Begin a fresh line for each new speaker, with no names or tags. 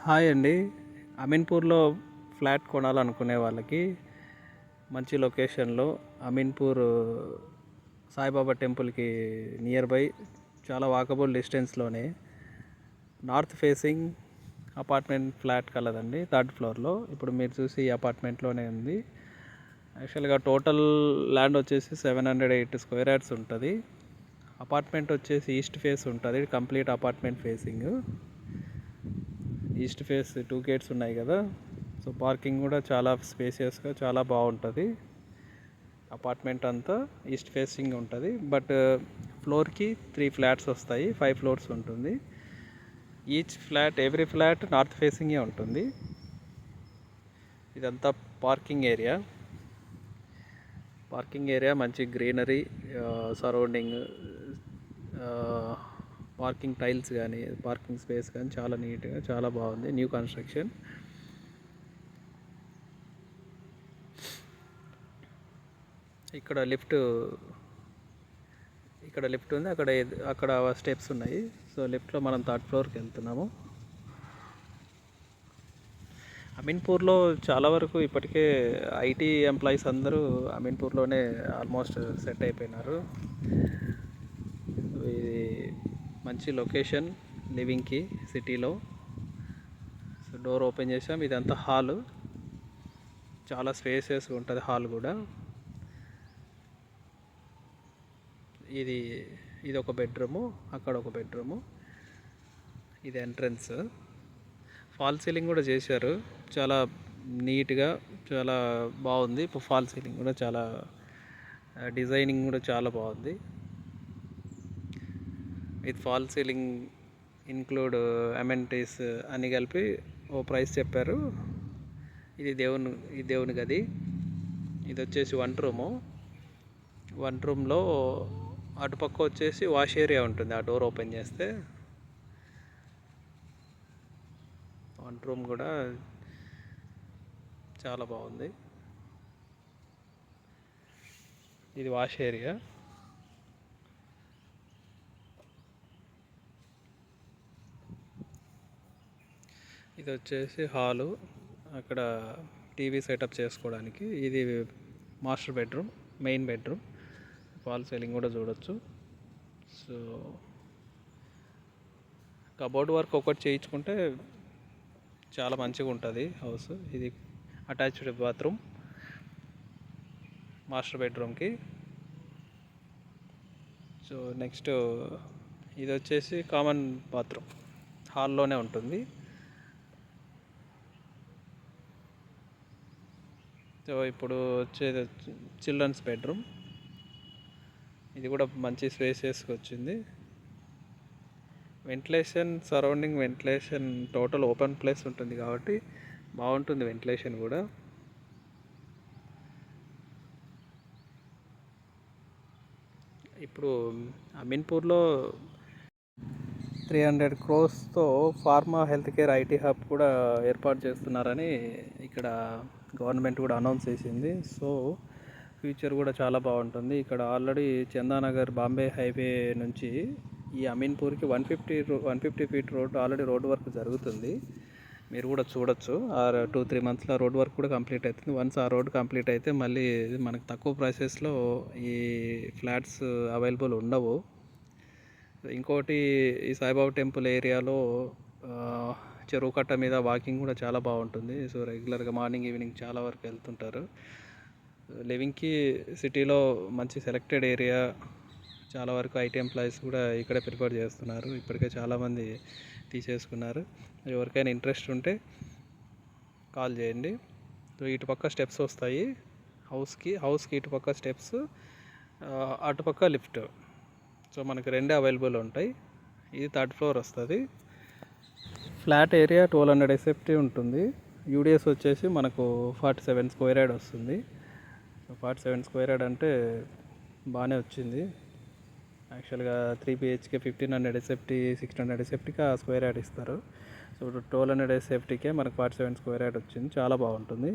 Hi అండి. అమీన్పూర్లో flat కొనాలనుకునే వాళ్ళకి మంచి లొకేషన్లో అమీన్పూర్ సాయిబాబా టెంపుల్కి నియర్ బై చాలా వాకబుల్ డిస్టెన్స్లోనే నార్త్ ఫేసింగ్ అపార్ట్మెంట్ ఫ్లాట్ కలదండి. థర్డ్ ఫ్లోర్లో ఇప్పుడు మీరు చూసి ఈ అపార్ట్మెంట్లోనే ఉంది. యాక్చువల్గా టోటల్ ల్యాండ్ వచ్చేసి 708 స్క్వేర్ యార్డ్స్ ఉంటుంది. అపార్ట్మెంట్ వచ్చేసి ఈస్ట్ ఫేస్ ఉంటుంది. Complete apartment facing east face 2 gates ఉన్నాయి కదా. సో పార్కింగ్ కూడా చాలా స్పేసియస్గా చాలా బాగుంటుంది. అపార్ట్మెంట్ అంతా ఈస్ట్ ఫేసింగ్ ఉంటుంది. బట్ ఫ్లోర్కి 3 ఫ్లాట్స్ వస్తాయి. 5 ఫ్లోర్స్ ఉంటుంది. ఎవ్రీ ఫ్లాట్ నార్త్ ఫేసింగే ఉంటుంది. ఇదంతా పార్కింగ్ ఏరియా మంచి గ్రీనరీ సరౌండింగ్, పార్కింగ్ టైల్స్ కానీ పార్కింగ్ స్పేస్ కానీ చాలా నీట్గా చాలా బాగుంది. New construction. ఇక్కడ లిఫ్ట్ ఉంది. అక్కడ స్టెప్స్ ఉన్నాయి. సో లిఫ్ట్లో మనం థర్డ్ ఫ్లోర్కి వెళ్తున్నాము. అమీన్పూర్లో చాలా వరకు ఇప్పటికే ఐటీ ఎంప్లాయీస్ అందరూ అమీన్పూర్లోనే ఆల్మోస్ట్ సెట్ అయిపోయినారు. ఇది మంచి లొకేషన్ లివింగ్కి సిటీలో. సో డోర్ ఓపెన్ చేసాం. ఇదంతా హాల్, చాలా స్పేసియస్గా ఉంటుంది హాల్ కూడా. ఇది ఒక బెడ్రూము, అక్కడ ఒక బెడ్రూము. ఇది ఎంట్రన్స్. ఫాల్ సీలింగ్ కూడా చేశారు, చాలా నీట్గా చాలా బాగుంది. ఫాల్ సీలింగ్ కూడా చాలా డిజైనింగ్ కూడా చాలా బాగుంది. With fall ceiling include amenities అన్నీ కలిపి ఓ ప్రైస్ చెప్పారు. ఇది దేవుని గది. ఇది వచ్చేసి వన్ రూమ్లో అటుపక్క వచ్చేసి వాష్ ఏరియా ఉంటుంది. ఆ డోర్ ఓపెన్ చేస్తే వన్ రూమ్ కూడా చాలా బాగుంది. ఇది వాష్ ఏరియా. ఇది వచ్చేసి హాలు, అక్కడ టీవీ సెటప్ చేసుకోవడానికి. ఇది master bedroom, main bedroom. Fall ceiling కూడా చూడొచ్చు. సో కబోర్డ్ వర్క్ ఒకటి చేయించుకుంటే చాలా మంచిగా ఉంటుంది హౌస్. ఇది అటాచ్డ్ బాత్రూమ్ మాస్టర్ బెడ్రూమ్కి. సో నెక్స్ట్ ఇది వచ్చేసి కామన్ బాత్రూమ్, హాల్లోనే ఉంటుంది. సో ఇప్పుడు వచ్చేది చిల్డ్రన్స్ బెడ్రూమ్. ఇది కూడా మంచి స్పేసియస్గా వచ్చింది. Surrounding ventilation total open place ఉంటుంది కాబట్టి బాగుంటుంది వెంటిలేషన్ కూడా. ఇప్పుడు అమీన్పూర్లో 300 crores pharma health care IT hub కూడా ఏర్పాటు చేస్తున్నారని ఇక్కడ గవర్నమెంట్ కూడా అనౌన్స్ చేసింది. సో ఫ్యూచర్ కూడా చాలా బాగుంటుంది. ఇక్కడ ఆల్రెడీ చందానగర్ బాంబే హైవే నుంచి ఈ అమీన్పూర్కి 150 feet road already road work జరుగుతుంది. మీరు కూడా చూడొచ్చు. 2-3 monthsలో రోడ్ వర్క్ కూడా కంప్లీట్ అవుతుంది. వన్స్ ఆ రోడ్ కంప్లీట్ అయితే మళ్ళీ మనకు తక్కువ ప్రైసెస్లో ఈ ఫ్లాట్స్ అవైలబుల్ ఉండవు. ఇంకోటి ఈ సాయిబాబా టెంపుల్ ఏరియాలో చెరువు కట్ట మీద వాకింగ్ కూడా చాలా బాగుంటుంది. సో రెగ్యులర్గా మార్నింగ్ ఈవినింగ్ చాలా వరకు వెళ్తుంటారు. లివింగ్కి సిటీలో మంచి సెలెక్టెడ్ ఏరియా. చాలా వరకు ఐటీ ఎంప్లాయీస్ కూడా ఇక్కడే ప్రిఫర్ చేస్తున్నారు. ఇప్పటికే చాలామంది తీసేసుకున్నారు. ఎవరికైనా ఇంట్రెస్ట్ ఉంటే కాల్ చేయండి. సో ఇటుపక్క స్టెప్స్ వస్తాయి హౌస్కి ఇటుపక్క స్టెప్స్, అటుపక్క లిఫ్ట్. సో మనకి రెండే అవైలబుల్ ఉంటాయి. ఇది థర్డ్ ఫ్లోర్ వస్తుంది. ఫ్లాట్ ఏరియా 1200 SFT ఉంటుంది. యూడిఎస్ వచ్చేసి మనకు 47 స్క్వేర్ యార్డ్ వస్తుంది. 47 స్క్వేర్ యార్డ్ అంటే బాగానే వచ్చింది. యాక్చువల్గా 3 BHK 1500 SFT 1600 SFTకి ఆ స్క్వేర్ యార్డ్ ఇస్తారు. సో 1200 SFTకే మనకు 47 స్క్వేర్ యార్డ్ వచ్చింది. చాలా బాగుంటుంది.